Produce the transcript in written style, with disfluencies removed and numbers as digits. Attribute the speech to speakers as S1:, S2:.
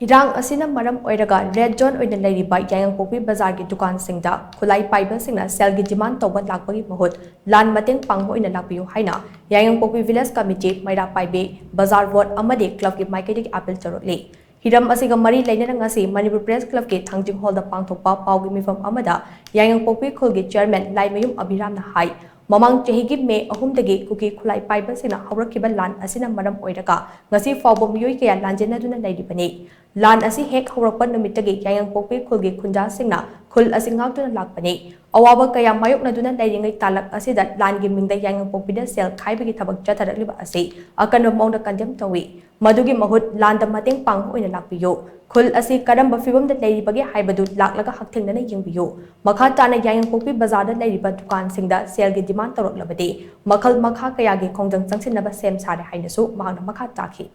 S1: Irang asina maram oiraga red zone oina leiriba Yaingangpokpi Bazar ki Dukan Singda khutlai paiba singna shel ki demand touba lakpagi Mahut Laan Mateng pangba oina lakpiyu haina Yaingangpokpi Village Committee Meira Paibi Bazar Board amadi club ki maikei ki appeal tourakli Hiram asiga mari lainana ngasi Manipur Press Club ki thangjing hall da pangthokpa paugi mifam amada Yaingangpokpi khul ki chairman Laimayum Abiram na hai Mamang chahigi me ahumdagi kuki khulai paiba sina hawrakiba laan asina maram oiraga ngasi fawba miyoi kaya lanjenaduna leiribani laan asi hek hawrakpa numittagi Yaingangpokpi khulgi khunja singna khul asi ngakduna lakpani awaba kaya mayoknaduna leiringai talak asida laan gi mingda Yaingangpokpi da shel khaibagi thabak chatharakliba asi akanba mawda condemn tawi madugi Mahut Laan da mateng pangba oina lakpiyu khul asi karamba fibamda leiribagi haibadu laklaga hakthengnana yengbiyu makha tana Yaingangpokpi Bazar da leiriba Dukan Singda shel gi demand tourak labadi makhal makha kaya gi khongjang changsinaba sem sare hainasu mahakna makha takhi